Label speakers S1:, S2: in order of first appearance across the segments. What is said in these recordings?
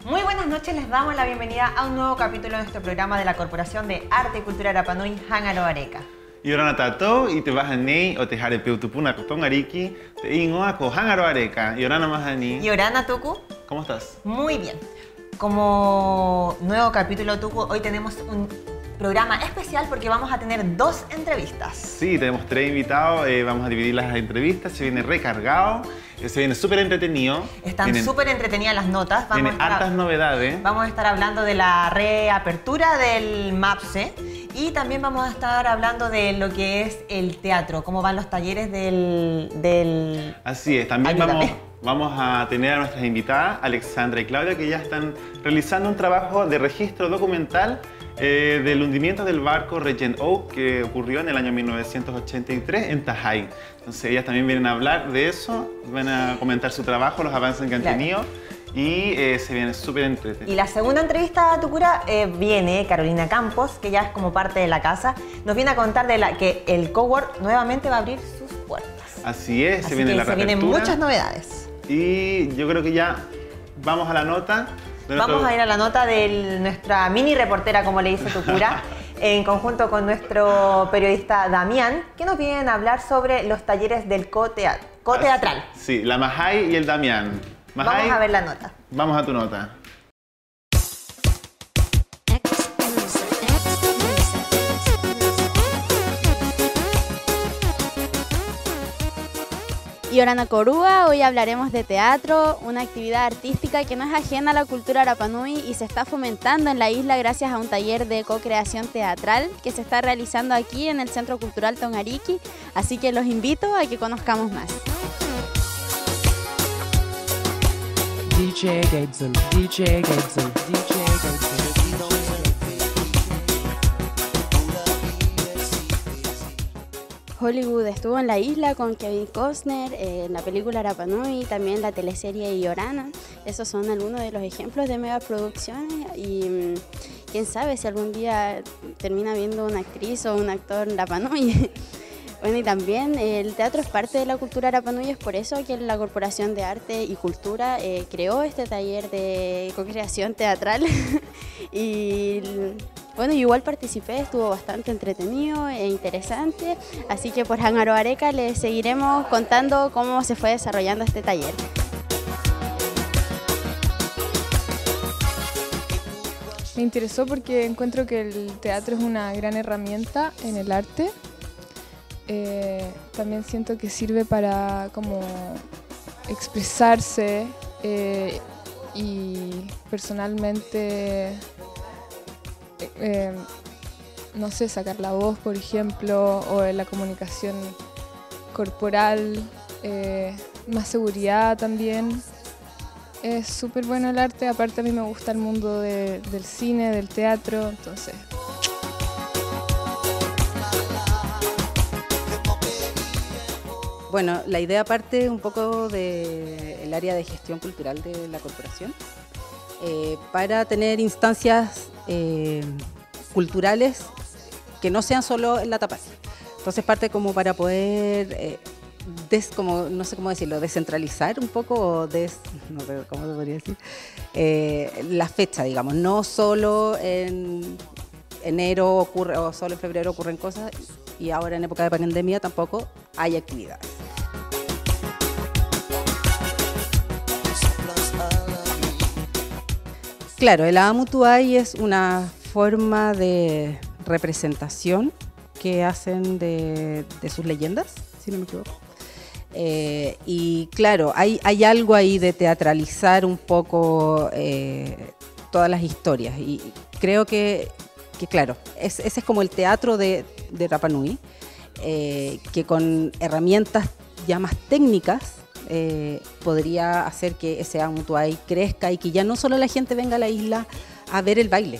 S1: Muy buenas noches, les damos la bienvenida a un nuevo capítulo de nuestro programa de la Corporación de Arte y Cultura Rapa Nui, Hangaro Areca.
S2: Y ahora tato y te vas a nei o te jare peutupuna con ariki te ingoa con Hangaro Areca y ahora más a ni.
S1: Y Orana Tuku.
S2: ¿Cómo estás?
S1: Muy bien. Como nuevo capítulo Tuku, hoy tenemos un programa especial porque vamos a tener 2 entrevistas.
S2: Sí, tenemos 3 invitados, vamos a dividir las entrevistas, se viene recargado, se viene súper entretenido.
S1: Están súper entretenidas las notas.
S2: Tiene hartas novedades.
S1: Vamos a estar hablando de la reapertura del MAPSE y también vamos a estar hablando de lo que es el teatro, cómo van los talleres del...
S2: Así es, también vamos a tener a nuestras invitadas, Alexandra y Claudia, que ya están realizando un trabajo de registro documental del hundimiento del barco Regent Oak que ocurrió en el año 1983 en Tajay. Entonces ellas también vienen a hablar de eso, van a comentar su trabajo, los avances que han tenido y se viene súper entretenido.
S1: Y la segunda entrevista a Tucura viene Carolina Campos, que ya es como parte de la casa, nos viene a contar de que el cowork nuevamente va a abrir sus puertas.
S2: Así es,
S1: se
S2: viene la reapertura.
S1: Se vienen muchas novedades.
S2: Y yo creo que ya vamos a la nota.
S1: Vamos a ir a la nota de nuestra mini reportera, como le dice Tucura, en conjunto con nuestro periodista Damián, que nos vienen a hablar sobre los talleres del coteatral.
S2: Sí, la Majay y el Damián. Majay,
S1: vamos a ver la nota.
S2: Vamos a tu nota.
S3: Y Orana Corúa, hoy hablaremos de teatro, una actividad artística que no es ajena a la cultura Rapa Nui y se está fomentando en la isla gracias a un taller de co-creación teatral que se está realizando aquí en el Centro Cultural Tongariki, así que los invito a que conozcamos más.
S4: DJ Gabeson, DJ Gabeson, DJ Gabeson.
S3: Hollywood estuvo en la isla con Kevin Costner, en la película Rapa Nui, también la teleserie Yorana. Esos son algunos de los ejemplos de megaproducciones y quién sabe si algún día termina viendo una actriz o un actor Rapa Nui. Bueno, y también el teatro es parte de la cultura Rapa Nui, es por eso que la Corporación de Arte y Cultura creó este taller de co-creación teatral y bueno, igual participé, estuvo bastante entretenido e interesante, así que por Hangaro Areca les seguiremos contando cómo se fue desarrollando este taller.
S5: Me interesó porque encuentro que el teatro es una gran herramienta en el arte. También siento que sirve para como expresarse y personalmente, no sé, sacar la voz, por ejemplo, o en la comunicación corporal, más seguridad también. Es súper bueno el arte, aparte a mí me gusta el mundo del cine, del teatro, entonces...
S6: Bueno, la idea parte un poco del área de gestión cultural de la corporación para tener instancias culturales que no sean solo en la Tapasi. Entonces parte como para poder, no sé cómo decirlo, descentralizar un poco o no sé cómo se podría decir, la fecha, digamos, no solo en enero ocurre o solo en febrero ocurren cosas y ahora en época de pandemia tampoco hay actividades. Claro, el Amutuay es una forma de representación que hacen de sus leyendas, si no me equivoco. Y claro, hay algo ahí de teatralizar un poco todas las historias y creo que claro, ese es como el teatro de Rapa Nui, que con herramientas ya más técnicas podría hacer que ese Amutuay crezca y que ya no solo la gente venga a la isla a ver el baile,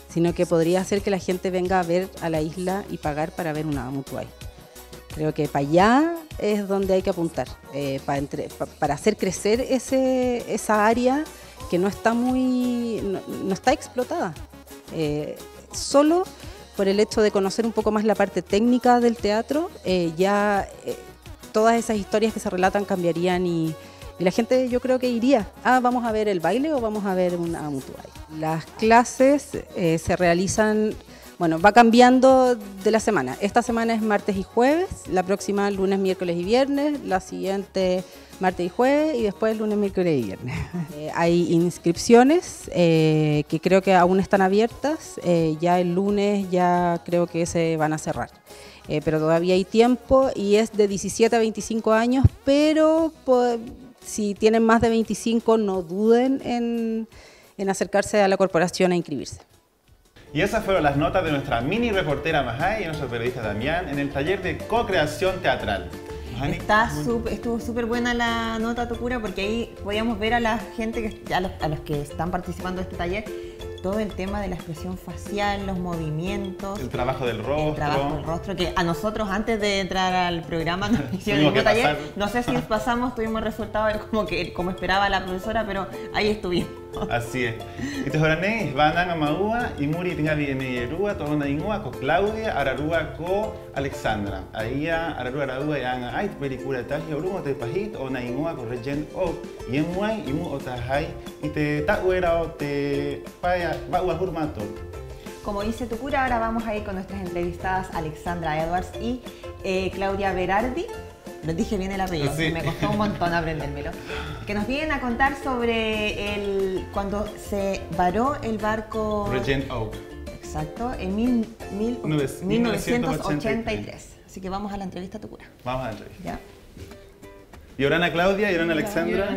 S6: sino que podría hacer que la gente venga a ver a la isla y pagar para ver una Amutuay. Creo que para allá es donde hay que apuntar, para hacer crecer esa área que no está explotada. Solo por el hecho de conocer un poco más la parte técnica del teatro, todas esas historias que se relatan cambiarían y la gente yo creo que iría, vamos a ver el baile o vamos a ver una Amutuay. Las clases se realizan, bueno, va cambiando de la semana. Esta semana es martes y jueves, la próxima lunes, miércoles y viernes, la siguiente martes y jueves y después lunes, miércoles y viernes. Hay inscripciones que creo que aún están abiertas, ya el lunes ya creo que se van a cerrar. Pero todavía hay tiempo y es de 17 a 25 años, pero si tienen más de 25 no duden en acercarse a la corporación a inscribirse.
S2: Y esas fueron las notas de nuestra mini reportera Majay y nuestro periodista Damián en el taller de co-creación teatral.
S1: Estuvo súper buena la nota, Tucura, porque ahí podíamos ver a la gente, a los que están participando de este taller, todo el tema de la expresión facial, los movimientos.
S2: El trabajo del rostro.
S1: El trabajo del rostro, que a nosotros antes de entrar al programa nos hicieron el mismo taller. No sé si pasamos, tuvimos resultados como esperaba la profesora, pero ahí estuvimos.
S2: Así es. Ito horane, Vananga Maua, Imuri Tingavi Emeyerua, Torona Ingua, con Claudia, Ararua, con Alexandra. Ahí Ararua Ararua, Yanga, Ay, Pericura Taji, Orumo Te Pajit, Ona Ingua, con Regent O, Yemuay, Imu Otahai, y te Tahuera o te Paya, Bagua Hurmato.
S1: Como dice Tucura, ahora vamos a ir con nuestras entrevistadas Alexandra Edwards y Claudia Berardi. Lo dije bien el apellido, sí. Me costó un montón aprendérmelo. Que nos vienen a contar sobre cuando se varó el barco
S2: Regent Oak.
S1: Exacto, en 1983. Así que vamos a la entrevista, Tucura.
S2: Vamos a la entrevista.
S1: ¿Ya?
S2: Y Orana Claudia, y Orana Alexandra.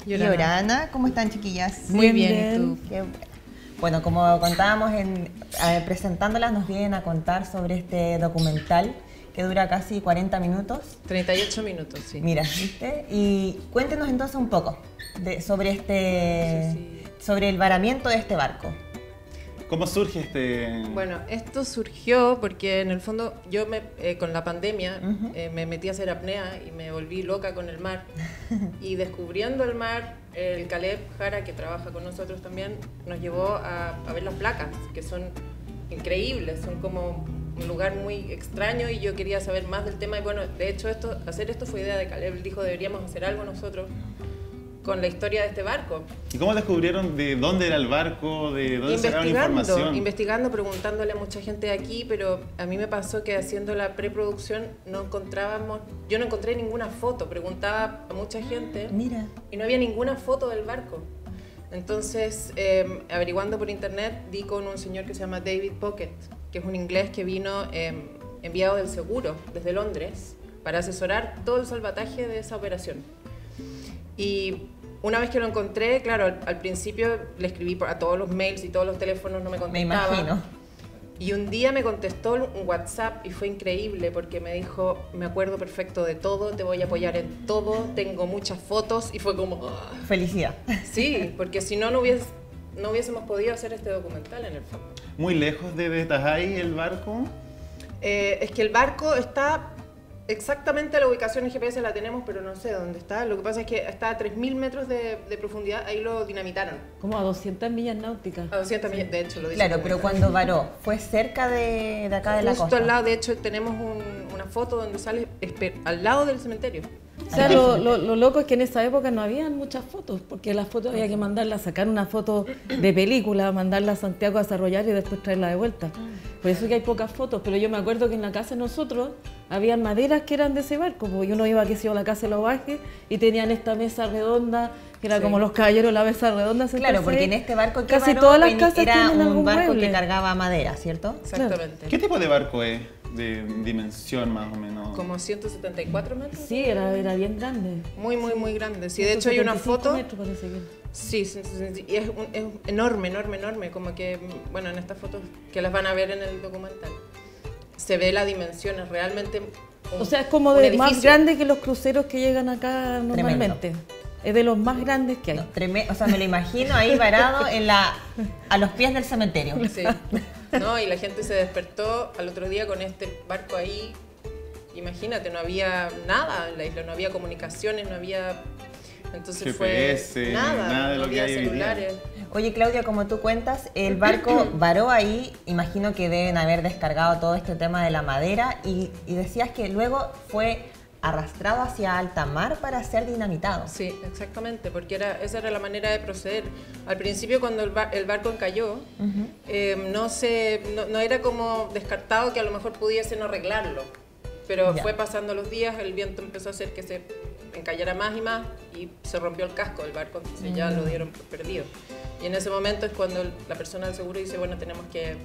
S1: Y Orana, ¿cómo están, chiquillas?
S7: Muy bien.
S1: Qué bueno, como contábamos presentándolas, nos vienen a contar sobre este documental que dura casi 40 minutos.
S7: 38 minutos, sí.
S1: Mira, ¿viste? Y cuéntenos entonces un poco sobre sobre el varamiento de este barco.
S2: ¿Cómo surge este...?
S7: Bueno, esto surgió porque en el fondo yo con la pandemia me metí a hacer apnea y me volví loca con el mar. Y descubriendo el mar, el Caleb Jara, que trabaja con nosotros también, nos llevó a ver las placas, que son increíbles, son como un lugar muy extraño y yo quería saber más del tema y bueno, de hecho hacer esto fue idea de Caleb, él dijo deberíamos hacer algo nosotros con la historia de este barco.
S2: ¿Y cómo descubrieron de dónde era el barco, de dónde sacaron información?
S7: Investigando, preguntándole a mucha gente de aquí, pero a mí me pasó que haciendo la preproducción yo no encontré ninguna foto, preguntaba a mucha gente.
S1: Mira. Y
S7: no había ninguna foto del barco. Entonces, averiguando por internet, di con un señor que se llama David Pocket, que es un inglés que vino enviado del seguro desde Londres para asesorar todo el salvataje de esa operación. Y una vez que lo encontré, claro, al principio le escribí a todos los mails y todos los teléfonos, no me contestaba.
S1: Me imagino.
S7: Y un día me contestó un WhatsApp y fue increíble porque me dijo, me acuerdo perfecto de todo, te voy a apoyar en todo, tengo muchas fotos y fue como...
S1: Felicidad.
S7: Sí, porque si no hubiésemos podido hacer este documental en el fondo.
S2: ¿Muy lejos de Tajay el barco?
S7: Es que el barco está exactamente, la ubicación en GPS la tenemos, pero no sé dónde está. Lo que pasa es que está a 3.000 metros de profundidad, ahí lo dinamitaron.
S8: Como a 200 millas náuticas.
S7: A 200 millas, de hecho lo dice.
S1: Claro, pero cuando varó, ¿fue cerca de acá de la costa?
S7: Justo al lado, de hecho tenemos una foto donde sale al lado del cementerio.
S8: O sea, lo loco es que en esa época no habían muchas fotos, porque las fotos había que mandarlas, sacar una foto de película, mandarla a Santiago a desarrollar y después traerla de vuelta. Por eso que hay pocas fotos, pero yo me acuerdo que en la casa de nosotros habían maderas que eran de ese barco, porque uno iba a la casa de los Bajes y tenían esta mesa redonda, que era como los caballeros la mesa redonda.
S1: Claro, porque en este barco que
S8: casi todas las casas
S1: era
S8: tienen
S1: un barco
S8: mueble
S1: que cargaba madera, ¿cierto?
S7: Exactamente.
S2: Claro. ¿Qué tipo de barco es? De dimensión más o menos.
S7: Como 174 metros.
S8: Sí, era bien grande.
S7: Muy, muy, muy grande. Sí, de hecho hay una foto.
S8: Metros, parece que.
S7: Sí, y es enorme, enorme, enorme. Como que, bueno, en estas fotos que las van a ver en el documental, se ve la dimensión, es realmente.
S8: O sea, es como de más grande que los cruceros que llegan acá normalmente. Tremendo. Es de los más grandes que hay.
S1: No, o sea, me lo imagino ahí varado a los pies del cementerio.
S7: Sí. No, y la gente se despertó al otro día con este barco ahí. Imagínate, no había nada en la isla, no había comunicaciones, no había... Entonces
S2: GPS,
S7: fue nada de lo
S2: no
S7: que
S2: había
S7: celulares.
S1: Oye, Claudia, como tú cuentas, el barco varó ahí, imagino que deben haber descargado todo este tema de la madera y decías que luego fue arrastrado hacia alta mar para ser dinamitado.
S7: Sí, exactamente, porque esa era la manera de proceder. Al principio, cuando el barco encalló, no era como descartado que a lo mejor pudiesen arreglarlo, pero fue pasando los días, el viento empezó a hacer que se encallara más y más y se rompió el casco del barco, entonces ya lo dieron por perdido. Y en ese momento es cuando la persona del seguro dice, bueno, tenemos que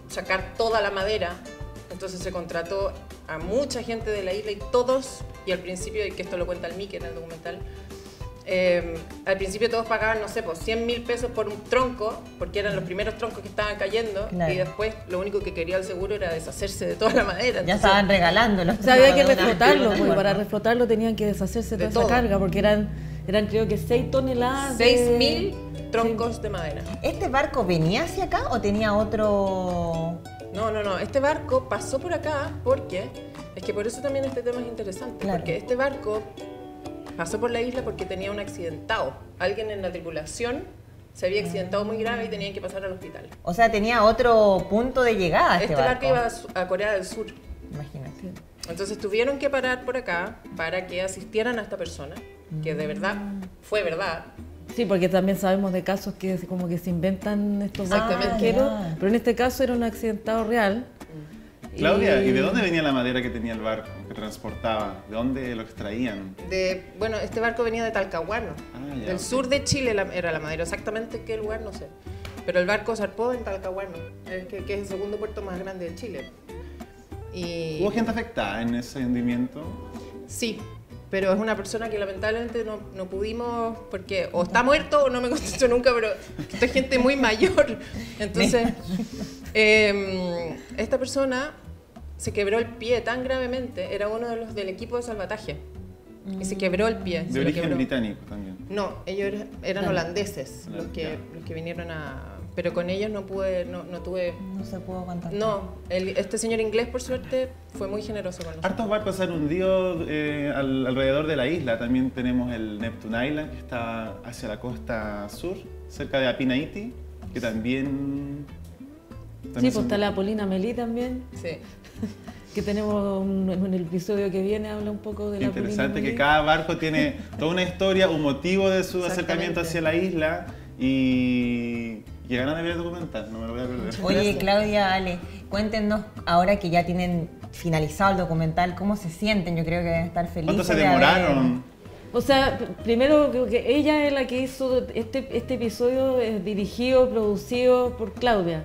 S7: sacar toda la madera. Entonces se contrató a mucha gente de la isla y todos, y al principio, y que esto lo cuenta el Mickey en el documental, al principio todos pagaban, no sé, pues 100.000 pesos por un tronco, porque eran los primeros troncos que estaban cayendo, y después lo único que quería el seguro era deshacerse de toda la madera.
S1: Ya estaban regalándolos.
S8: O sea, había que reflotarlo, porque para reflotarlo tenían que deshacerse de toda esa carga, porque eran creo que 6 toneladas.
S7: 6.000 troncos de madera.
S1: ¿Este barco venía hacia acá o tenía otro...?
S7: No, este barco pasó por acá porque, es que por eso también este tema es interesante, porque este barco pasó por la isla porque tenía un accidentado. Alguien en la tripulación se había accidentado muy grave y tenían que pasar al hospital.
S1: O sea, tenía otro punto de llegada
S7: este barco iba a Corea del Sur.
S1: Imagínate.
S7: Entonces tuvieron que parar por acá para que asistieran a esta persona, que de verdad fue verdad.
S8: Sí, porque también sabemos de casos que como que se inventan estos barqueros, pero en este caso era un accidentado real.
S2: Claudia, ¿y de dónde venía la madera que tenía el barco, que transportaba? ¿De dónde lo extraían?
S7: Bueno, este barco venía de Talcahuano, del sur de Chile era la madera, exactamente qué lugar no sé. Pero el barco zarpó en Talcahuano, que es el segundo puerto más grande de Chile.
S2: ¿Hubo gente afectada en ese hundimiento?
S7: Sí. Pero es una persona que lamentablemente no pudimos, porque o está muerto o no me contestó nunca, pero esta es gente muy mayor. Entonces, esta persona se quebró el pie tan gravemente, era uno de los del equipo de salvataje, y se quebró el pie.
S2: ¿De origen británico también?
S7: No, ellos eran holandeses, los que vinieron a... Pero con ellos no tuve...
S1: No se pudo contactar.
S7: No, este señor inglés, por suerte, fue muy generoso con nosotros.
S2: Hartos barcos se han hundido alrededor de la isla. También tenemos el Neptune Island, que está hacia la costa sur, cerca de Apinaiti, que también
S8: sí, pues está la Polina Melí también.
S7: Sí.
S8: Que tenemos en el episodio que viene, habla un poco de la Polina Melí.
S2: Interesante que cada barco tiene toda una historia, un motivo de su acercamiento hacia la isla y ganas de ver el documental, no me lo voy a perder.
S1: Oye, Claudia, Ale, cuéntenos ahora que ya tienen finalizado el documental, ¿cómo se sienten? Yo creo que deben estar felices.
S2: ¿Cuánto se demoraron?
S8: O sea, primero creo que ella es la que hizo este episodio, dirigido, producido por Claudia.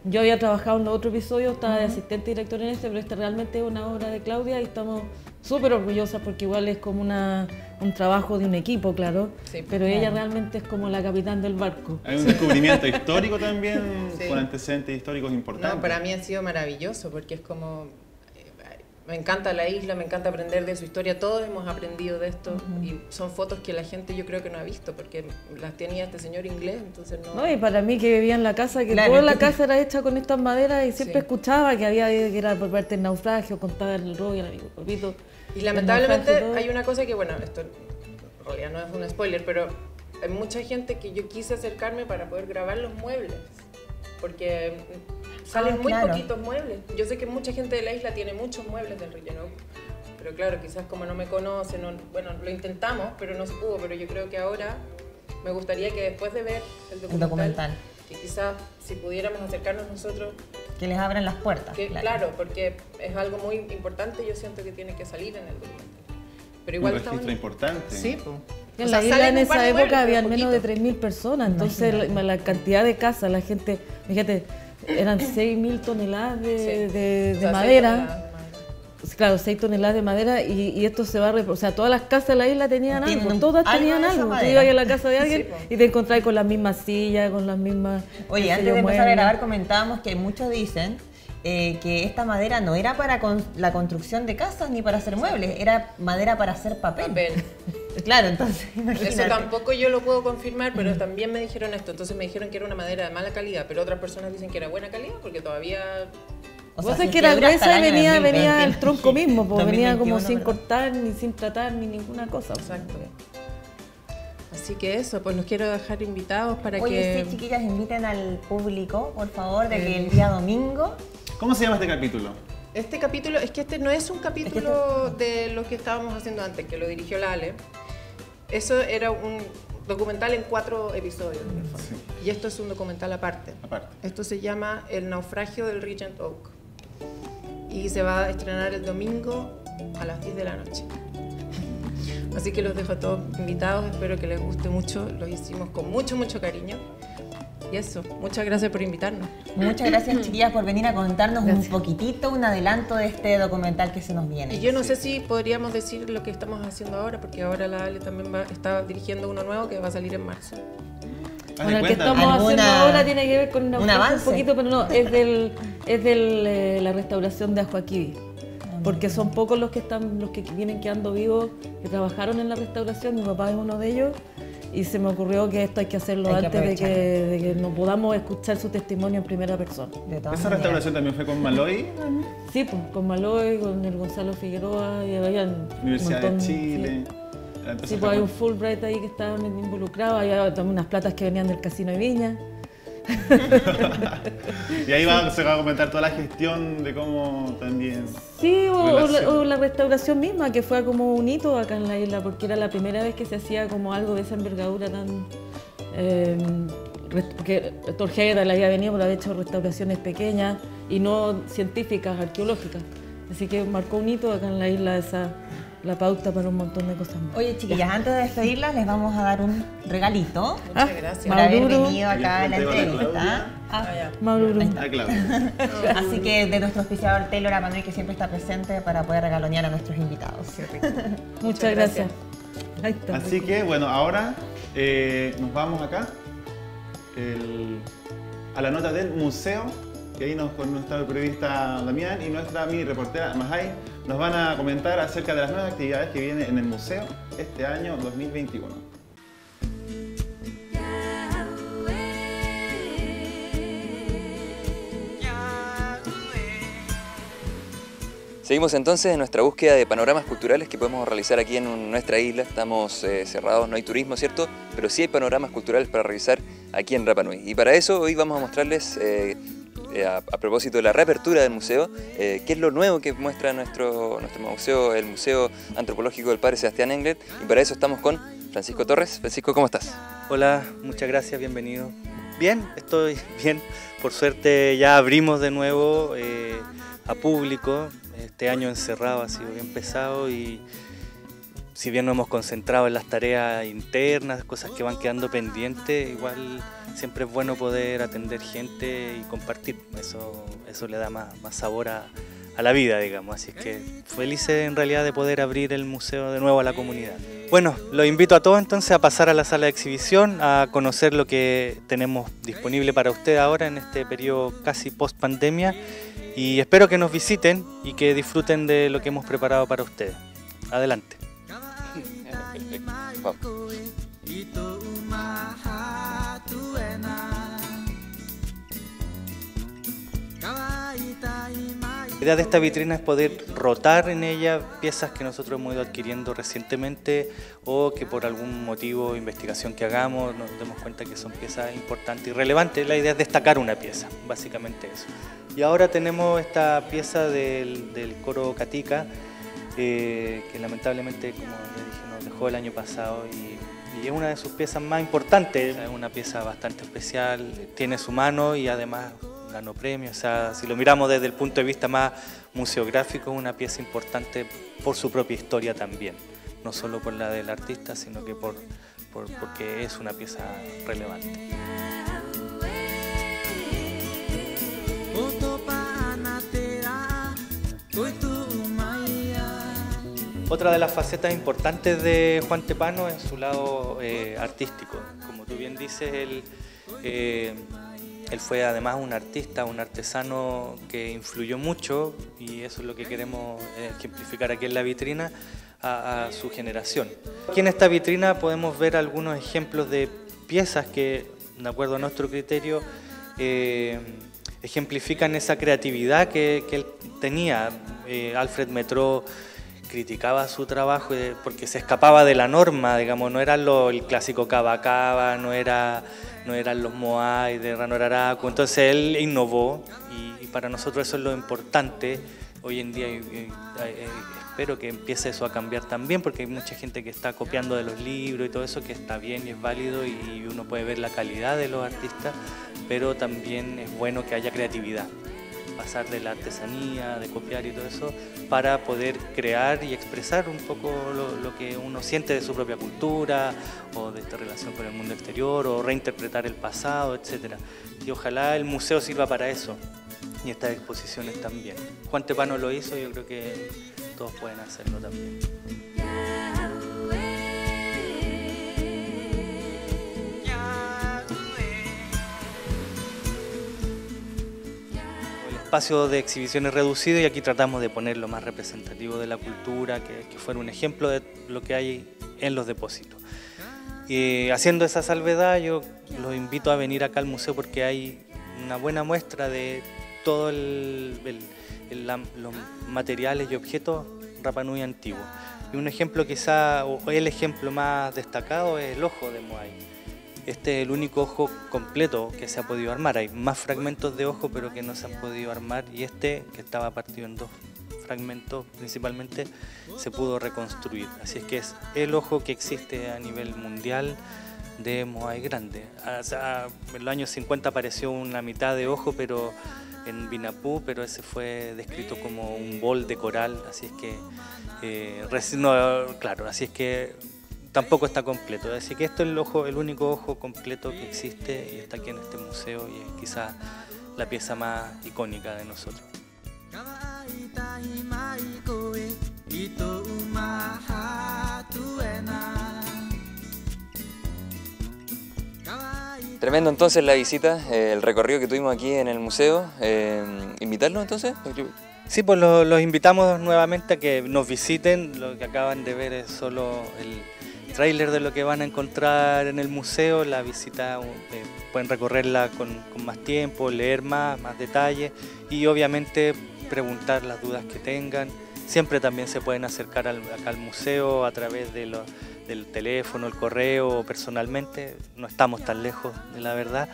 S8: Yo había trabajado en otro episodio, estaba de asistente director en este, pero este realmente es una obra de Claudia y estamos súper orgullosas porque igual es como un trabajo de un equipo, claro, sí, pero ella realmente es como la capitán del barco.
S2: Hay un descubrimiento histórico también, con antecedentes históricos importantes.
S7: No, para mí ha sido maravilloso porque es como... Me encanta la isla, me encanta aprender de su historia, todos hemos aprendido de esto y son fotos que la gente yo creo que no ha visto porque las tenía este señor inglés, entonces no...
S8: No, y para mí que vivía en la casa, que toda la casa era hecha con estas maderas y siempre escuchaba que era por parte del naufragio, contaba el rollo, el amigo Polvito.
S7: Y lamentablemente hay una cosa que, bueno, esto en realidad no es un spoiler, pero hay mucha gente que yo quise acercarme para poder grabar los muebles, porque... Salen muy poquitos muebles. Yo sé que mucha gente de la isla tiene muchos muebles del relleno, pero claro, quizás como no me conocen, bueno, lo intentamos, pero no se pudo. Pero yo creo que ahora me gustaría que después de ver el documental, que quizás si pudiéramos acercarnos nosotros...
S1: Que les abran las puertas.
S7: Claro, porque es algo muy importante, yo siento que tiene que salir en el documental. Pero igual
S2: un registro importante.
S7: Sí, pues.
S8: En la isla en esa época habían menos de 3.000 personas, entonces la cantidad de casas, la gente, fíjate, eran 6.000 toneladas de madera. Claro, 6 toneladas de madera y esto se va a... O sea, todas las casas de la isla tenían algo, todas tenían algo. Tú ibas a la casa de alguien y te encontrabas con las mismas sillas, con las mismas...
S1: Oye, antes de empezar a grabar comentábamos que muchos dicen que esta madera no era para la construcción de casas ni para hacer muebles, era madera para hacer papel. Claro, entonces imagínate.
S7: Eso tampoco yo lo puedo confirmar, pero también me dijeron esto. Entonces me dijeron que era una madera de mala calidad, pero otras personas dicen que era buena calidad porque todavía...
S8: O sea, es que era gruesa y venía el tronco mismo, pues venía como sin cortar, ni sin tratar, ni ninguna cosa.
S7: Exacto. Así que eso, pues los quiero dejar invitados para
S1: Oye,
S7: que...
S1: sí, chiquillas, inviten al público, por favor, de que el día domingo...
S2: ¿Cómo se llama este capítulo?
S7: Este capítulo, es que este no es un capítulo de lo que estábamos haciendo antes, que lo dirigió la Ale. Eso era un documental en 4 episodios, en el fondo.
S2: Sí.
S7: Y esto es un documental aparte.
S2: Aparte.
S7: Esto se llama El naufragio del Regent Oak. Y se va a estrenar el domingo a las 10 de la noche. Así que los dejo a todos invitados, espero que les guste mucho. Los hicimos con mucho, mucho cariño. Y eso, muchas gracias por invitarnos.
S1: Muchas gracias, chiquillas, por venir a contarnos un poquitito, un adelanto de este documental que se nos viene.
S7: Y yo no sé si podríamos decir lo que estamos haciendo ahora, porque ahora la Ale también está dirigiendo uno nuevo que va a salir en marzo.
S8: Bueno, el que estamos haciendo ahora tiene que ver con un
S1: avance.
S8: Un poquito, pero no, es la restauración de Ajoaquí. Porque son pocos los que vienen quedando vivos, que trabajaron en la restauración, mi papá es uno de ellos, y se me ocurrió que esto hay que hacerlo antes de que nos podamos escuchar su testimonio en primera persona.
S2: ¿Esa restauración también fue con Maloy?
S8: Sí, pues, con Maloy, con el Gonzalo Figueroa, y habían
S2: Universidad
S8: un montón,
S2: de Chile.
S8: Sí, pues hay un Fulbright ahí que estaba involucrado, había también unas platas que venían del Casino de Viña.
S2: Y ahí se va a comentar toda la gestión de cómo también...
S8: Sí, o la restauración misma, que fue como un hito acá en la isla, porque era la primera vez que se hacía como algo de esa envergadura tan... porque Torjeda le había venido por haber hecho restauraciones pequeñas y no científicas, arqueológicas. Así que marcó un hito acá en la isla la pauta para un montón de cosas más.
S1: Oye, chiquillas, antes de despedirlas les vamos a dar un regalito.
S7: Muchas gracias.
S1: Por haber venido acá a la entrevista.
S8: Mauro.
S2: Claudia.
S1: Así que de nuestro auspiciador Taylor Apanui, que siempre está presente para poder regalonear a nuestros invitados.
S8: Muchas gracias. Ahí está.
S2: Así que, bueno, ahora nos vamos acá a la nota del museo, que ahí con nuestra periodista Damián y nuestra mini reportera Mahai nos van a comentar acerca de las nuevas actividades que vienen en el museo este año 2021.
S9: Seguimos entonces en nuestra búsqueda de panoramas culturales que podemos realizar aquí en nuestra isla. Estamos cerrados, no hay turismo, ¿cierto? Pero sí hay panoramas culturales para realizar aquí en Rapa Nui. Y para eso hoy vamos a mostrarles, a propósito de la reapertura del museo, qué es lo nuevo que muestra nuestro museo, el Museo Antropológico del Padre Sebastián Englet. Y para eso estamos con Francisco Torres. Francisco, ¿cómo estás?
S10: Hola, muchas gracias, bienvenido. Bien, estoy bien. Por suerte ya abrimos de nuevo a público. Este año encerrado ha sido bien pesado y si bien nos hemos concentrado en las tareas internas, cosas que van quedando pendientes, igual siempre es bueno poder atender gente y compartir. Eso le da más sabor a la vida, digamos. Así es que felices en realidad de poder abrir el museo de nuevo a la comunidad. Bueno, los invito a todos entonces a pasar a la sala de exhibición, a conocer lo que tenemos disponible para usted ahora en este periodo casi post pandemia. Y espero que nos visiten y que disfruten de lo que hemos preparado para ustedes. Adelante. La idea de esta vitrina es poder rotar en ella piezas que nosotros hemos ido adquiriendo recientemente o que por algún motivo, investigación que hagamos, nos demos cuenta que son piezas importantes y relevantes. La idea es destacar una pieza, básicamente eso. Y ahora tenemos esta pieza del coro Catica, que lamentablemente, como les dije, nos dejó el año pasado y es una de sus piezas más importantes. Es una pieza bastante especial, tiene su mano y además ganó premio. O sea, si lo miramos desde el punto de vista más museográfico, es una pieza importante por su propia historia también. No solo por la del artista, sino que porque es una pieza relevante. Otra de las facetas importantes de Juan Tepano es su lado artístico. Como tú bien dices, él fue además un artista, un artesano que influyó mucho y eso es lo que queremos ejemplificar aquí en la vitrina a su generación. Aquí en esta vitrina podemos ver algunos ejemplos de piezas que, de acuerdo a nuestro criterio, ejemplifican esa creatividad que él tenía. Alfred Metro, criticaba su trabajo porque se escapaba de la norma, digamos, no era el clásico Cava Cava, no eran los Moai de Ranoraraku, entonces él innovó y para nosotros eso es lo importante. Hoy en día espero que empiece eso a cambiar también, porque hay mucha gente que está copiando de los libros y todo eso, que está bien y es válido y uno puede ver la calidad de los artistas, pero también es bueno que haya creatividad, pasar de la artesanía, de copiar y todo eso, para poder crear y expresar un poco lo que uno siente de su propia cultura, o de esta relación con el mundo exterior, o reinterpretar el pasado, etc. Y ojalá el museo sirva para eso, y estas exposiciones también. Juan Tepano lo hizo, yo creo que todos pueden hacerlo también. Espacio de exhibiciones reducido y aquí tratamos de poner lo más representativo de la cultura, que fuera un ejemplo de lo que hay en los depósitos. Y haciendo esa salvedad, yo los invito a venir acá al museo porque hay una buena muestra de todos los materiales y objetos Rapa Nui antiguos. Y un ejemplo quizá, o el ejemplo más destacado es el ojo de Moai. Este es el único ojo completo que se ha podido armar. Hay más fragmentos de ojo, pero que no se han podido armar. Y este, que estaba partido en 2 fragmentos principalmente, se pudo reconstruir. Así es que es el ojo que existe a nivel mundial de Moai grande. En los años 50 apareció una mitad de ojo, pero en Vinapú, pero ese fue descrito como un bol de coral. Así es que tampoco está completo, así que esto es el único ojo completo que existe y está aquí en este museo y es quizás la pieza más icónica de nosotros.
S9: Tremendo entonces la visita, el recorrido que tuvimos aquí en el museo. ¿Invitarlos entonces?
S10: Sí, pues los invitamos nuevamente a que nos visiten. Lo que acaban de ver es solo el tráiler de lo que van a encontrar en el museo. La visita pueden recorrerla con más tiempo, leer más detalles y obviamente preguntar las dudas que tengan. Siempre también se pueden acercar acá al museo a través del teléfono, el correo o personalmente. No estamos tan lejos de la verdad.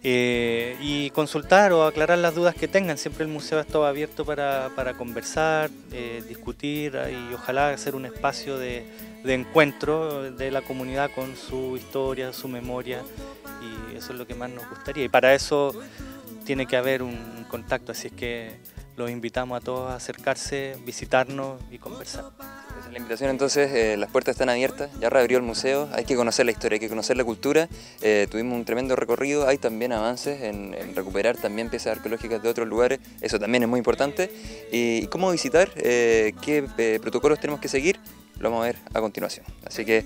S10: Y consultar o aclarar las dudas que tengan. Siempre el museo ha estado abierto para conversar, discutir y ojalá hacer un espacio de encuentro de la comunidad con su historia, su memoria, y eso es lo que más nos gustaría. Y para eso tiene que haber un contacto, así es que los invitamos a todos a acercarse, visitarnos y conversar.
S9: Esa es la invitación entonces, las puertas están abiertas, ya reabrió el museo, hay que conocer la historia, hay que conocer la cultura, tuvimos un tremendo recorrido, hay también avances en recuperar también piezas arqueológicas de otros lugares, eso también es muy importante. ¿Y cómo visitar? ¿Qué protocolos tenemos que seguir? Lo vamos a ver a continuación. Así que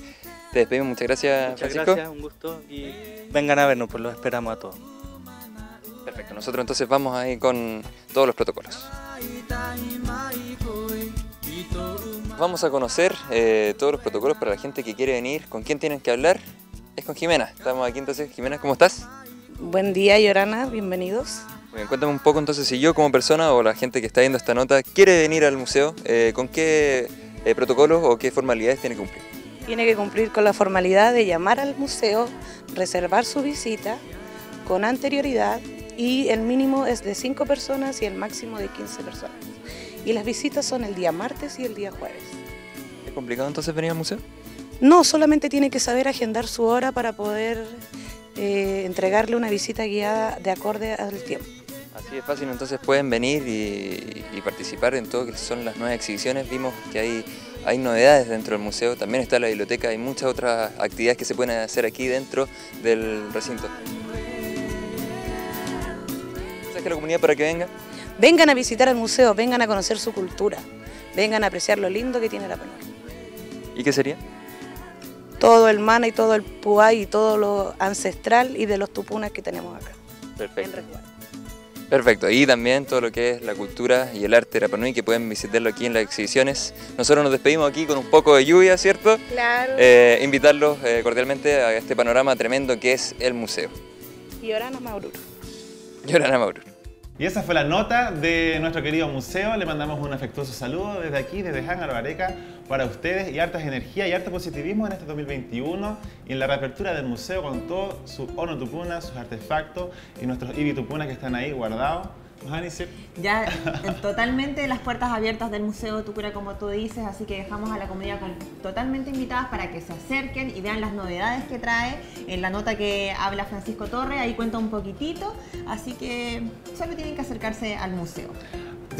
S9: te despedimos, muchas gracias, Francisco.
S10: Muchas gracias, un gusto y vengan a vernos, pues los esperamos a todos.
S9: Perfecto, nosotros entonces vamos ahí con todos los protocolos. Vamos a conocer todos los protocolos para la gente que quiere venir. ¿Con quién tienen que hablar? Es con Jimena. Estamos aquí entonces. Jimena, ¿cómo estás?
S11: Buen día, Yorana, bienvenidos.
S9: Muy bien, cuéntame un poco entonces si yo como persona o la gente que está viendo esta nota quiere venir al museo, ¿con qué protocolos o qué formalidades tiene que cumplir?
S11: Tiene que cumplir con la formalidad de llamar al museo, reservar su visita con anterioridad y el mínimo es de 5 personas y el máximo de 15 personas. Y las visitas son el día martes y el día jueves.
S9: ¿Es complicado entonces venir al museo?
S11: No, solamente tiene que saber agendar su hora para poder entregarle una visita guiada de acorde al tiempo.
S9: Así es fácil, entonces pueden venir y participar en todo lo que son las nuevas exhibiciones. Vimos que hay novedades dentro del museo, también está la biblioteca, hay muchas otras actividades que se pueden hacer aquí dentro del recinto. ¿Sabes que la comunidad para que venga?
S11: Vengan a visitar el museo, vengan a conocer su cultura, vengan a apreciar lo lindo que tiene Rapa Nui.
S9: ¿Y qué sería?
S11: Todo el mana y todo el puay y todo lo ancestral y de los tupunas que tenemos acá.
S9: Perfecto. Perfecto, y también todo lo que es la cultura y el arte de Rapa Nui, que pueden visitarlo aquí en las exhibiciones. Nosotros nos despedimos aquí con un poco de lluvia, ¿cierto?
S11: Claro.
S9: Invitarlos cordialmente a este panorama tremendo que es el museo.
S11: Yorana Maururu.
S9: Yorana Maururu.
S2: Y esa fue la nota de nuestro querido museo. Le mandamos un afectuoso saludo desde aquí, desde Hangar Areca, para ustedes, y hartas energía y harto positivismo en este 2021 y en la reapertura del museo con todo su Ono Tupuna, sus artefactos y nuestros Ibi Tupuna que están ahí guardados.
S1: Ya totalmente las puertas abiertas del Museo Tucura, como tú dices, así que dejamos a la comunidad totalmente invitadas para que se acerquen y vean las novedades que trae. En la nota que habla Francisco Torre, ahí cuenta un poquitito, así que solo tienen que acercarse al museo.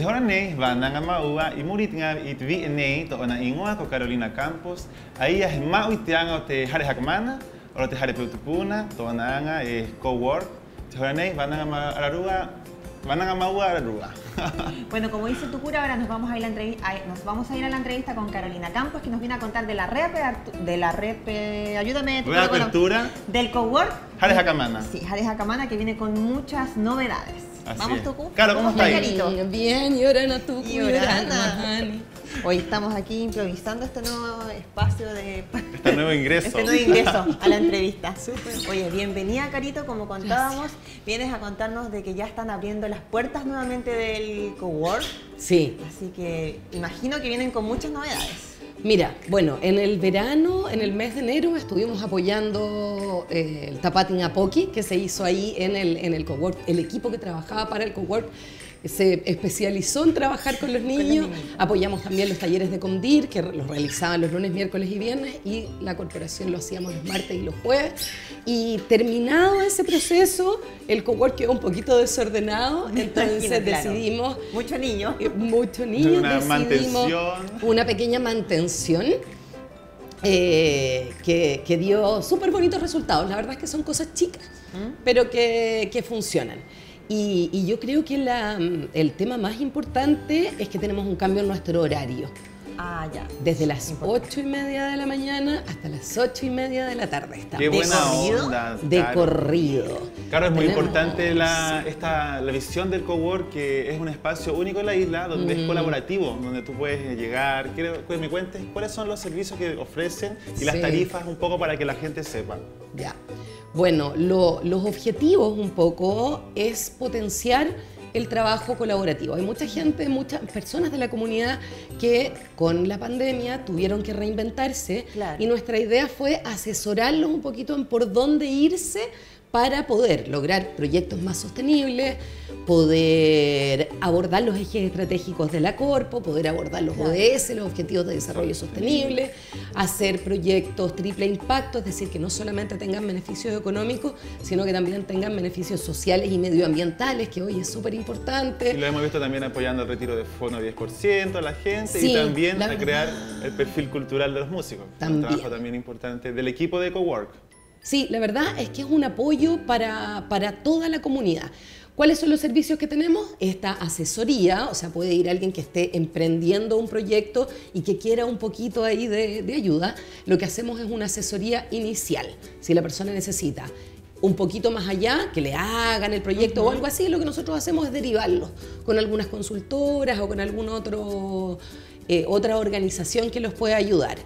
S2: Ahora nei vananga maua y muritinga itvi nei to ona ingua con Carolina Campos. Ahí es mau itianga te jare hakmana, o te jare peutupuna, to onanga es cowork. Ahora nei vananga araruga.
S1: Bueno, como dice Tucura, ahora nos vamos a ir a la entrevista con Carolina Campos, que nos viene a contar de la reapertura del cowork
S2: Jare Jacamana.
S1: Sí, Jare Jacamana, que viene con muchas novedades.
S2: Así
S1: Vamos,
S2: es.
S1: Tucu.
S2: Claro, ¿cómo está ahí?
S1: Carito?
S8: Bien, Yorana, Tucu,
S1: Yorana. Hoy estamos aquí improvisando este nuevo espacio de...
S2: Este nuevo ingreso
S1: a la entrevista. Oye, bienvenida, Carito, como contábamos. Vienes a contarnos de que ya están abriendo las puertas nuevamente del cowork.
S12: Sí.
S1: Así que imagino que vienen con muchas novedades.
S12: Mira, bueno, en el verano, en el mes de enero, estuvimos apoyando el Tapatin Apoqui, que se hizo ahí en el cowork. El equipo que trabajaba para el cowork se especializó en trabajar con los niños. Apoyamos también los talleres de Comdir, que los realizaban los lunes, miércoles y viernes, y la corporación lo hacíamos los martes y los jueves. Y terminado ese proceso, el cowork quedó un poquito desordenado, entonces decidimos...
S1: Mucho niño.
S12: Mucho niño.
S2: Una
S12: decidimos
S2: mantención.
S12: una pequeña mantención que dio súper bonitos resultados. La verdad es que son cosas chicas, pero que funcionan. Y yo creo que el tema más importante es que tenemos un cambio en nuestro horario.
S1: Ah, ya.
S12: Desde las 8:30 de la mañana hasta las 8:30 de la tarde.
S2: Qué buena onda.
S12: De corrido.
S2: Claro, es muy importante la visión del cowork, que es un espacio único en la isla, donde es colaborativo, donde tú puedes llegar. Quiero que me cuentes cuáles son los servicios que ofrecen y las tarifas, un poco para que la gente sepa.
S12: Ya. Bueno, los objetivos un poco es potenciar el trabajo colaborativo. Hay mucha gente, muchas personas de la comunidad que con la pandemia tuvieron que reinventarse, y nuestra idea fue asesorarlos un poquito en por dónde irse para poder lograr proyectos más sostenibles, poder abordar los ejes estratégicos de la Corpo, poder abordar los ODS, los Objetivos de Desarrollo Sostenible, hacer proyectos triple impacto, es decir, que no solamente tengan beneficios económicos, sino que también tengan beneficios sociales y medioambientales, que hoy es súper importante.
S2: Y lo hemos visto también apoyando el retiro de fondo 10% a la gente, y también a crear el perfil cultural de los músicos. Un trabajo también importante del equipo de cowork.
S12: Sí, la verdad es que es un apoyo para toda la comunidad. ¿Cuáles son los servicios que tenemos? Esta asesoría, o sea, puede ir alguien que esté emprendiendo un proyecto y que quiera un poquito ahí de ayuda. Lo que hacemos es una asesoría inicial. Si la persona necesita un poquito más allá, que le hagan el proyecto o algo así, lo que nosotros hacemos es derivarlo con algunas consultoras o con alguna otra organización que los pueda ayudar.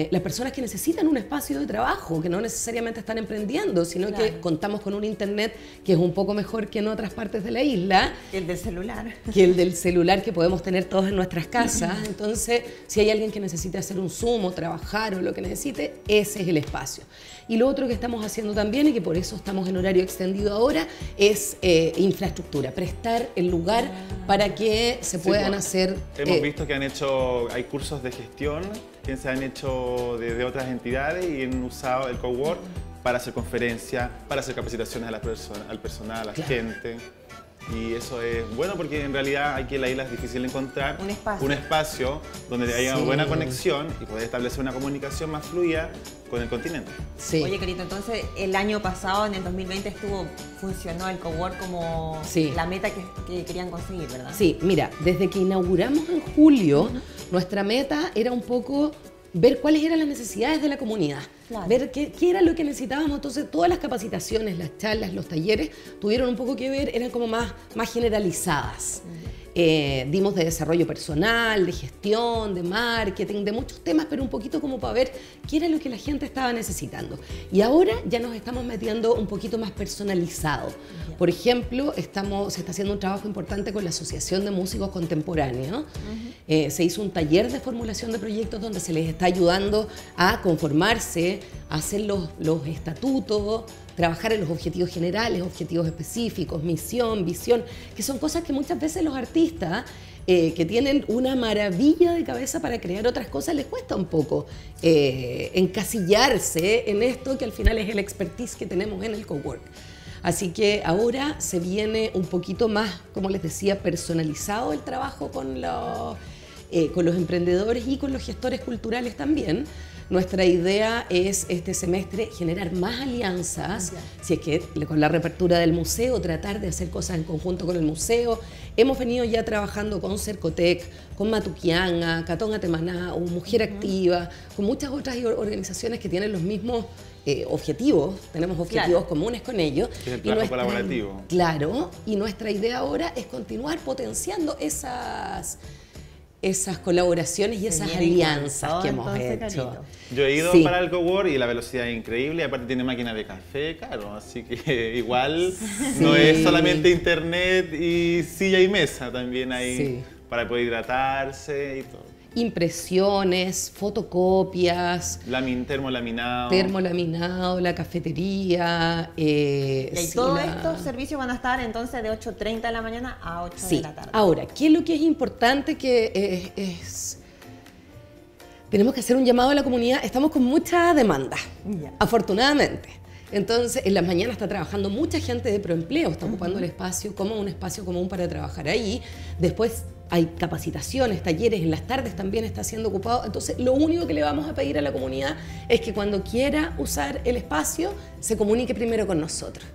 S12: Las personas que necesitan un espacio de trabajo, que no necesariamente están emprendiendo, sino que contamos con un internet que es un poco mejor que en otras partes de la isla.
S1: El del celular.
S12: Que el del celular que podemos tener todos en nuestras casas. Entonces, si hay alguien que necesite hacer un Zoom o trabajar o lo que necesite, ese es el espacio. Y lo otro que estamos haciendo también, y que por eso estamos en horario extendido ahora, es infraestructura, prestar el lugar para que se puedan hacer...
S2: Hemos visto que hay cursos de gestión que se han hecho de otras entidades y han usado el cowork para hacer conferencias, para hacer capacitaciones al personal, a la gente. Y eso es bueno porque en realidad aquí en la isla es difícil encontrar un espacio donde haya una buena conexión y poder establecer una comunicación más fluida con el continente.
S1: Sí. Oye, Carito, entonces el año pasado, en el 2020, funcionó el cowork como la meta que querían conseguir, ¿verdad?
S12: Sí, mira, desde que inauguramos en julio, nuestra meta era un poco ver cuáles eran las necesidades de la comunidad, ver qué era lo que necesitábamos. Entonces, todas las capacitaciones, las charlas, los talleres, tuvieron un poco que ver, eran como más generalizadas. dimos de desarrollo personal, de gestión, de marketing, de muchos temas, pero un poquito como para ver qué era lo que la gente estaba necesitando. Y ahora ya nos estamos metiendo un poquito más personalizado. Por ejemplo, se está haciendo un trabajo importante con la Asociación de Músicos Contemporáneos. Se hizo un taller de formulación de proyectos donde se les está ayudando a conformarse, a hacer los estatutos, trabajar en los objetivos generales, objetivos específicos, misión, visión, que son cosas que muchas veces los artistas que tienen una maravilla de cabeza para crear otras cosas les cuesta un poco encasillarse en esto que al final es el expertise que tenemos en el cowork. Así que ahora se viene un poquito más, como les decía, personalizado el trabajo con los emprendedores y con los gestores culturales también. Nuestra idea es este semestre generar más alianzas, si es que con la reapertura del museo, tratar de hacer cosas en conjunto con el museo. Hemos venido ya trabajando con Cercotec, con Matuquianga, Catón Atemaná, Mujer Activa, con muchas otras organizaciones que tienen los mismos objetivos, tenemos objetivos comunes con ellos.
S2: Es el trabajo colaborativo.
S12: Claro, y nuestra idea ahora es continuar potenciando esas colaboraciones y esas alianzas que hemos hecho.
S2: Yo he ido para el cowork y la velocidad es increíble, y aparte tiene máquina de café, claro, así que igual no es solamente internet y silla y mesa, también hay para poder hidratarse y todo.
S12: Impresiones, fotocopias,
S2: termolaminado,
S12: la cafetería.
S1: Y todos estos servicios van a estar entonces de 8:30 de la mañana a 8 de la tarde.
S12: Ahora, ¿qué es lo que es importante? Que tenemos que hacer un llamado a la comunidad. Estamos con mucha demanda, afortunadamente. Entonces, en las mañanas está trabajando mucha gente de Proempleo, está ocupando el espacio como un espacio común para trabajar ahí. Después hay capacitaciones, talleres, en las tardes también está siendo ocupado. Entonces, lo único que le vamos a pedir a la comunidad es que cuando quiera usar el espacio, se comunique primero con nosotros.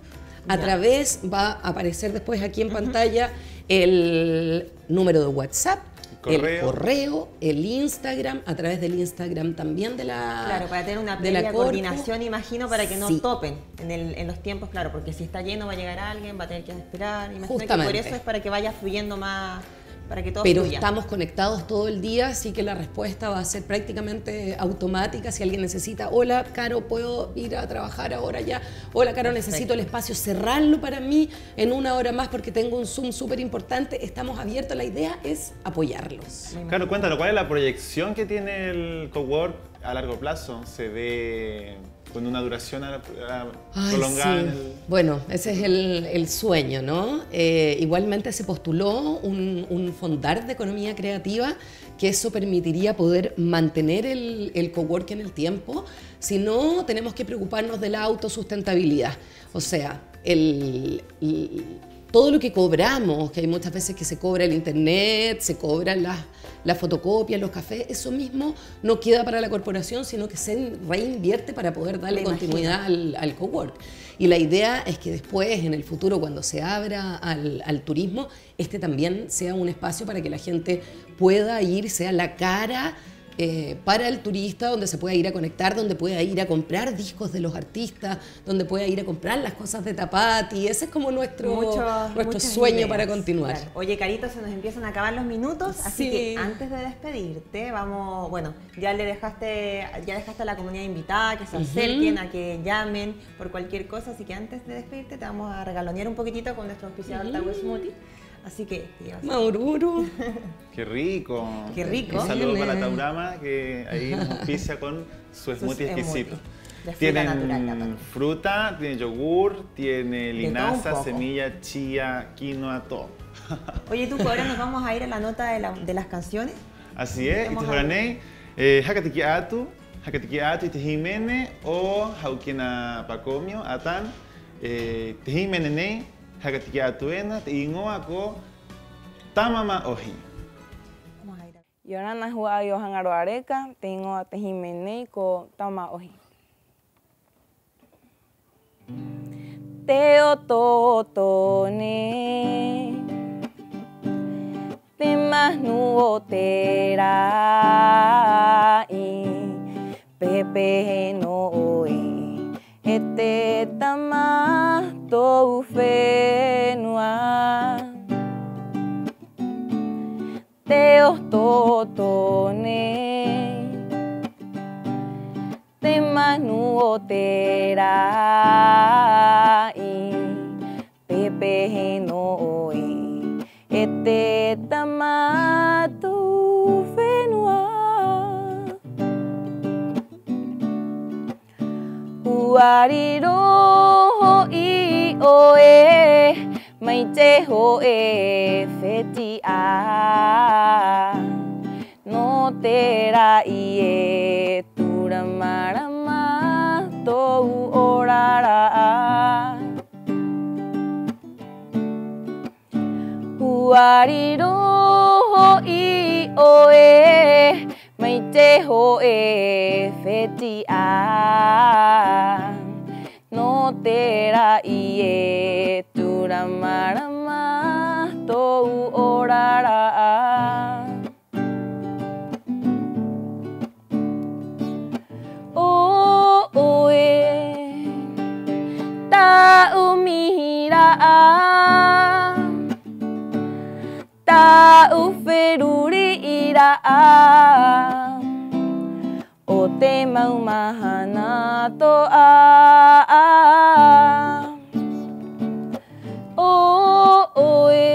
S12: A través, va a aparecer después aquí en pantalla el número de WhatsApp, el correo, el Instagram, a través del Instagram también de la
S1: Claro, para tener una previa coordinación, imagino, para que no topen en los tiempos, claro, porque si está lleno va a llegar alguien, va a tener que esperar. Imagino que por eso es para que vaya fluyendo más, para que todo fluya.
S12: Estamos conectados todo el día, así que la respuesta va a ser prácticamente automática. Si alguien necesita, hola, Caro, ¿puedo ir a trabajar ahora ya? Hola, Caro, necesito el espacio, cerrarlo para mí en 1 hora más porque tengo un Zoom súper importante. Estamos abiertos, la idea es apoyarlos.
S2: Claro, cuéntanos, ¿cuál es la proyección que tiene el cowork a largo plazo? ¿Se ve con una duración prolongada?
S12: Bueno, ese es el sueño, ¿no? Igualmente se postuló un fondar de economía creativa, que eso permitiría poder mantener el cowork en el tiempo. Si no, tenemos que preocuparnos de la autosustentabilidad. O sea, todo lo que cobramos, que hay muchas veces que se cobra el internet, se cobran las fotocopias, los cafés, eso mismo no queda para la corporación, sino que se reinvierte para poder darle continuidad al cowork. Y la idea es que después, en el futuro, cuando se abra al turismo, este también sea un espacio para que la gente pueda ir, sea la cara para el turista, donde se pueda ir a conectar, donde pueda ir a comprar discos de los artistas, donde pueda ir a comprar las cosas de Tapati. Ese es como nuestro sueño para continuar.
S1: Claro. Oye, Carito, se nos empiezan a acabar los minutos, así que antes de despedirte, vamos, bueno, ya dejaste a la comunidad invitada, que se acerquen, a que llamen por cualquier cosa, así que antes de despedirte te vamos a regalonear un poquitito con nuestro auspiciador Tauro Smoothie. Así que...
S12: Maururu.
S2: ¡Qué rico!
S1: ¡Qué rico!
S2: Un saludo para Taurama, que ahí nos auspicia con su smoothie exquisito. Tienen fruta, tiene yogur, tiene linaza, semilla, chía, quinoa, todo.
S1: Oye, tú, ahora nos vamos a ir a la nota de las canciones.
S2: Así es, Itijoranei, Hakatikiatu, Itijimene o Haukina Pacomio, Atan, Tijimenene, Hakatikiatuena, Tiingoa ko Tamama Oji.
S13: Yorana Hua Johan Aroareca, Tiingoa Tijimene ko Tama Oji. Teo Totone Temas nuotera y Pepe no oe Este tama to fenua totone te manu o te rai pepe no oi e te tamatu whenua huariro i oe mai te ho e wheti a no te rai e tura marama tōu orara huariro i oe mai te ho e wheti a no te rai e tura marama tōu orara o oe ta umihira ta uwheruri ira o te maumahana toa o oe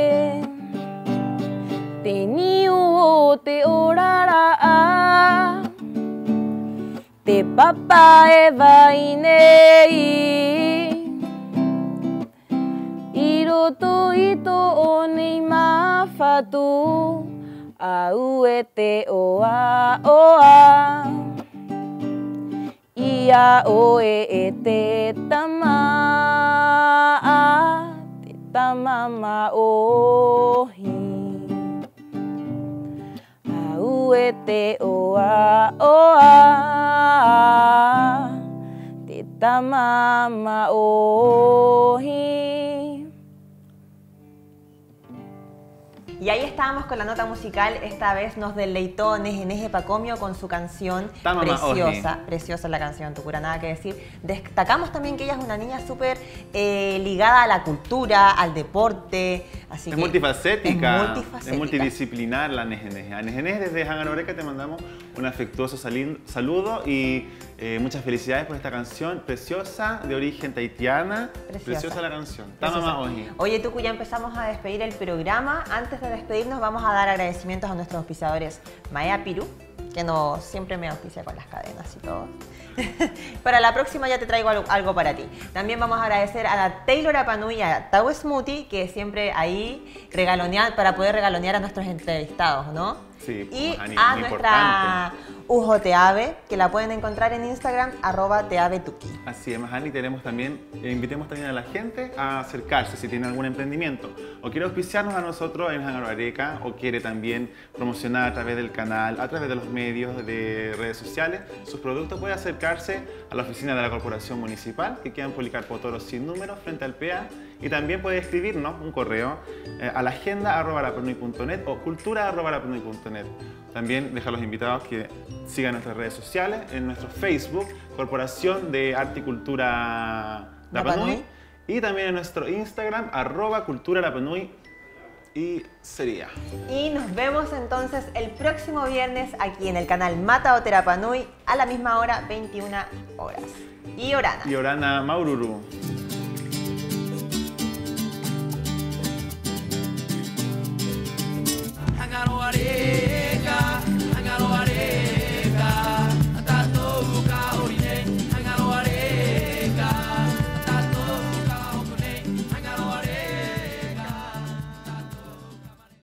S13: te niu o te orara te papa e vai nei i roto i to o nei mawhatu au e te oa oa ia oe e te tama ma ohi au e te oa oa te tama ma ohi.
S1: Y ahí estábamos con la nota musical, esta vez nos deleitó Neje Pacomio con su canción preciosa, preciosa la canción, Tucura, nada que decir. Destacamos también que ella es una niña súper ligada a la cultura, al deporte, así
S2: es
S1: que
S2: multifacética, es multidisciplinar la Neje. A Neje desde Hangaroreca te mandamos un afectuoso saludo y muchas felicidades por esta canción preciosa de origen tahitiana. Preciosa la canción. Tamama Oji.
S1: Oye, Tucu, ya empezamos a despedir el programa. Antes de despedirnos vamos a dar agradecimientos a nuestros auspiciadores Maya Piru, que siempre me auspicia con las cadenas y todo. Para la próxima ya te traigo algo para ti. También vamos a agradecer a la Taylor Apanui y a Tau Smoothie, que siempre ahí regalonean para poder regalonear a nuestros entrevistados, ¿no?
S2: Sí,
S1: y a nuestra Ujo Teave, que la pueden encontrar en Instagram, @teavetuki.
S2: Así es, Mahani, invitemos también a la gente a acercarse si tiene algún emprendimiento o quiere auspiciarnos a nosotros en Hangaroreca o quiere también promocionar a través del canal, a través de los medios de redes sociales sus productos, puede acercarse a la oficina de la Corporación Municipal que queda en Policarpo Toro sin número frente al PEA, y también puede escribirnos un correo a la agenda@rapanui.net o cultura@rapanui.net. También dejar los invitados que sigan nuestras redes sociales, en nuestro Facebook, Corporación de Arte y Cultura Rapanui, y también en nuestro Instagram, @culturarapanui, y sería.
S1: Y nos vemos entonces el próximo viernes aquí en el canal Mata o Terapanui a la misma hora, 21 horas. Y Orana.
S2: Y Orana Maururu.
S14: Hangaroreca.